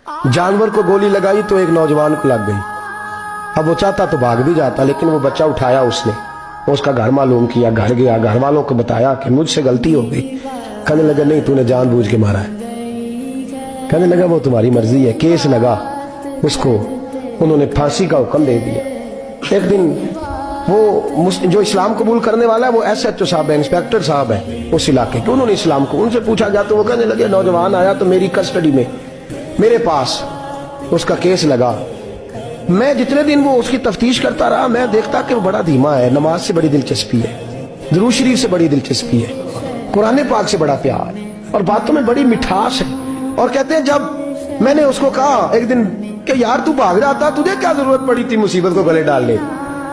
जानवर को गोली लगाई तो एक नौजवान को लग गई। अब वो चाहता तो भाग भी जाता, लेकिन वो बच्चा उठाया उसने, उसका घर मालूम किया, घर गया, घर वालों को बताया कि मुझसे गलती हो गई। कहने लगा नहीं, तूने जानबूझ के मारा है। कहने लगा वो तुम्हारी मर्जी है। केस लगा, उसको उन्होंने फांसी का हुक्म दे दिया। एक दिन वो जो इस्लाम कबूल करने वाला है वो SHO साहब है, इंस्पेक्टर साहब है उस इलाके के, उन्होंने इस्लाम को उनसे पूछा गया तो वो कहने लगे नौजवान आया तो मेरी कस्टडी में मेरे पास उसका केस लगा। मैं जितने दिन वो उसकी तफ्तीश करता रहा मैं देखता कि वो बड़ा धीमा है, नमाज से बड़ी दिलचस्पी है, दुरूद शरीफ से बड़ी दिलचस्पी है, कुरान पाक से बड़ा प्यार और बातों में बड़ी मिठास है। और कहते हैं जब मैंने उसको कहा एक दिन कि यार तू भाग जाता, तुझे क्या जरूरत पड़ी थी मुसीबत को गले डालने,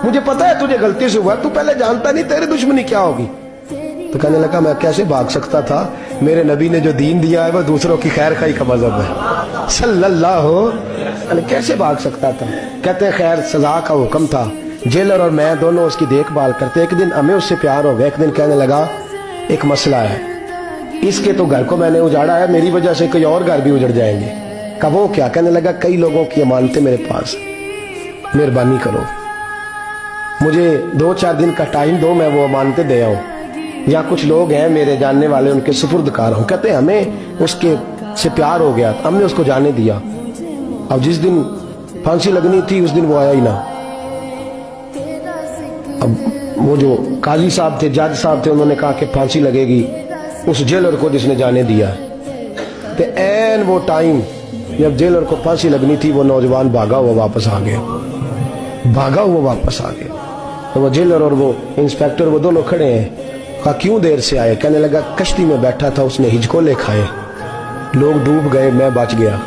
मुझे पता है तुझे गलती से हुआ, तू पहले जानता नहीं तेरी दुश्मनी क्या होगी। तो कहने लगा मैं कैसे भाग सकता था, मेरे नबी ने जो दीन दिया है वो दूसरों की खैर खाई का मजहब है सल्लल्लाहु अलैहि, कैसे भाग सकता था। कहते हैं खैर सजा का हुक्म था, जेलर और मैं दोनों उसकी देखभाल करते। एक दिन हमें उससे प्यार हो गया। एक दिन कहने लगा एक मसला है, इसके तो घर को मैंने उजाड़ा है, मेरी वजह से कोई और घर भी उजड़ जाएंगे। कहा वो क्या। कहने लगा कई लोगों की अमानतें मेरे पास, मेहरबानी करो मुझे 2-4 दिन का टाइम दो, मैं वो अमानतें दे आऊं, या कुछ लोग हैं मेरे जानने वाले उनके सुपुर्द कार हूं। कहते हैं हमें उसके से प्यार हो गया, हमने उसको जाने दिया। अब जिस दिन फांसी लगनी थी उस दिन वो आया ही ना। अब वो जो काजी साहब थे, जज साहब थे, उन्होंने कहा कि फांसी लगेगी उस जेलर को जिसने जाने दिया। तो ऐन वो टाइम जब जेलर को फांसी लगनी थी वो नौजवान भागा हुआ वापस आ गया, भागा हुआ वापस आ गया। तो वो जेलर और वो इंस्पेक्टर वो दोनों खड़े हैं। कहा क्यों देर से आए। कहने लगा कश्ती में बैठा था, उसने हिचकोले खाए, लोग डूब गए, मैं बच गया।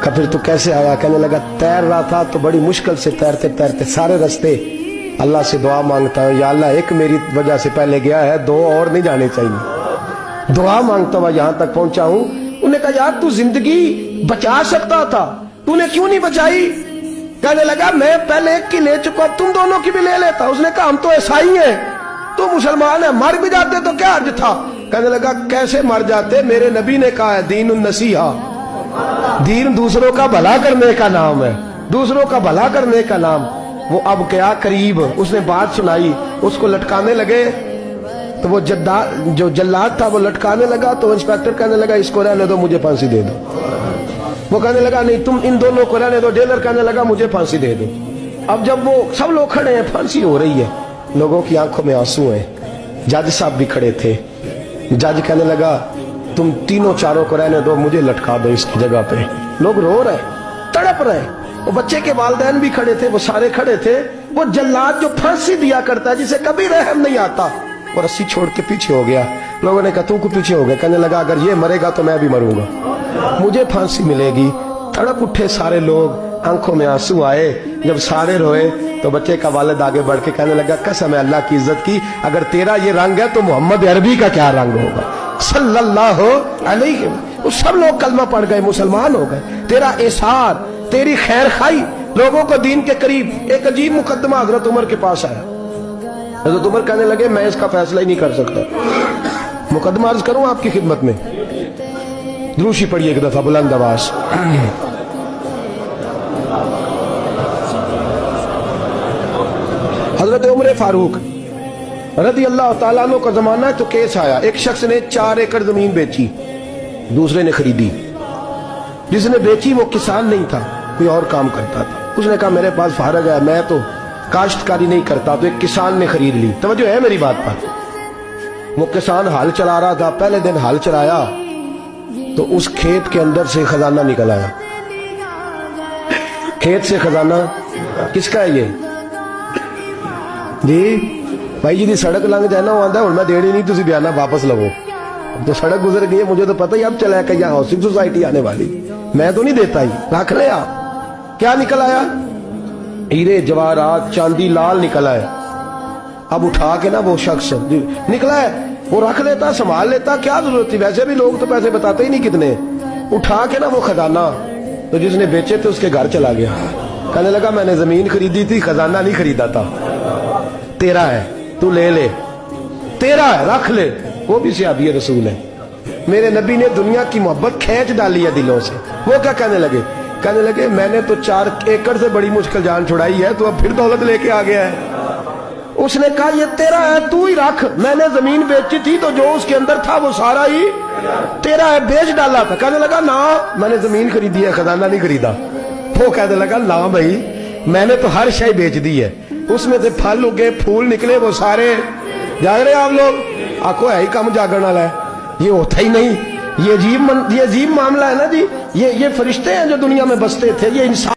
कहा फिर तू कैसे आया। कहने लगा तैर रहा था तो बड़ी मुश्किल से तैरते तैरते सारे रास्ते अल्लाह से दुआ मांगता हूँ, या अल्लाह एक मेरी वजह से पहले गया है, 2 और नहीं जाने चाहिए, दुआ मांगता हुआ यहाँ तक पहुंचा हूँ। उन्होंने कहा यार तू जिंदगी बचा सकता था, तूने क्यों नहीं बचाई। कहने लगा मैं पहले एक की ले चुका, तुम दोनों की भी ले लेता। उसने कहा हम तो ईसाई हैं, तो मुसलमान है, मर भी जाते तो क्या अर्ज था। कहने लगा कैसे मर जाते, मेरे नबी ने कहा है दीन नसीहा, दीन दूसरों का भला करने का नाम है, दूसरों का भला करने का नाम। वो अब क्या करीब उसने बात सुनाई, उसको लटकाने लगे तो वो जो जल्लाद था वो लटकाने लगा। तो इंस्पेक्टर कहने लगा इसको रहने दो, मुझे फांसी दे दो। वो कहने लगा नहीं तुम इन दोनों को रहने दो। जेलर कहने लगा मुझे फांसी दे दो। अब जब वो सब लोग खड़े हैं, फांसी हो रही है, लोगों की आंखों में आंसू हैं, जज साहब भी खड़े थे। जज कहने लगा तुम तीनों चारों को रहने दो, मुझे लटका दो इसकी जगह पे। लोग रो रहे, तड़प रहे, वो बच्चे के वालिदैन भी खड़े थे, वो सारे खड़े थे। वो जल्लाद जो फांसी दिया करता है जिसे कभी रहम नहीं आता, वो रस्सी छोड़ के पीछे हो गया। लोगों ने कहा तू को पीछे हो गया। कहने लगा अगर ये मरेगा तो मैं भी मरूंगा, मुझे फांसी मिलेगी। तड़प उठे सारे लोग, आंखों में आंसू आए। जब सारे रोए तो बच्चे का वालिद आगे बढ़ के कहने लगा कसम है अल्लाह की इज्जत की, अगर तेरा ये रंग है तो मोहम्मद अरबी का क्या रंग होगा सल्लल्लाहु अलैहि। वो सब लोग कलमा पढ़ गए, मुसलमान हो गए। तेरा एसार, तेरी खैर खाई लोगों को दीन के करीब। एक अजीब मुकदमा हजरत उमर के पास आया। हजरत उमर कहने लगे मैं इसका फैसला ही नहीं कर सकता, मुकदमा अर्ज करूं आपकी खिदमत में। द्रूशी पढ़िए एक दफा बुलंद आवाज। हजरत उमर फारूक रज़ी अल्लाह ताला अन्हु का जमाना है तो केस आया। एक शख्स ने 4 एकड़ जमीन बेची, दूसरे ने खरीदी। जिसने बेची वो किसान नहीं था, कोई और काम करता था। उसने कहा मेरे पास फारग है, मैं तो काश्तकारी नहीं करता, तो एक किसान ने खरीद ली। तवज्जो है मेरी बात पर। वो किसान हल चला रहा था, पहले दिन हल चलाया तो उस खेत के अंदर से खजाना निकल आया। खेत से खजाना किसका है ये जी भाई जी दी सड़क लंघ जाए ना आंदा हुण मैं देनी नहीं, तुसी बयाना वापस लवो। तो सड़क गुजर गई है, मुझे तो पता ही अब चला कि यहाँ हाउसिंग सोसाइटी आने वाली, मैं तो नहीं देता ही, रख ले आप। क्या निकल आया, हीरे जवाहरात चांदी लाल निकला है। अब उठा के ना वो शख्स निकला है वो रख लेता, संभाल लेता, क्या जरूरत थी, वैसे भी लोग तो पैसे बताते ही नहीं कितने। उठा के ना वो खजाना तो जिसने बेचे थे उसके घर चला गया। कहने लगा मैंने जमीन खरीदी थी, खजाना नहीं खरीदा था, तेरा है, तू ले ले, तेरा है, रख ले। वो भी सहाबी रसूल है। میرے نبی نے دنیا کی محبت کھینچ ڈالی ہے دلوں سے. وہ کیا کہنے لگے؟ کہنے لگے میں نے تو 4 ایکڑ سے بڑی مشکل جان چھڑائی ہے, تو اب پھر دولت لے کے آ گیا ہے. اس نے کہا یہ تیرا ہے, تو ہی رکھ, میں نے زمین بیچی تھی تو جو اس کے اندر تھا وہ سارا ہی تیرا ہے, بیچ ڈالا تھا. کہنے لگا نا میں نے زمین خریدی ہے, خزانہ نہیں خریدا. وہ کہنے لگا لا بھائی میں نے تو ہر شے بیچ دی ہے, اس میں سے پھل اگے پھول نکلے وہ سارے. جاگ رہے آپ لوگ؟ آنکھوں ہے ہی کم جاگن والا ہے, یہ ہوتا ہی نہیں. یہ عجیب معاملہ ہے نا جی. یہ فرشتے ہیں جو دنیا میں بستے تھے, یہ انسان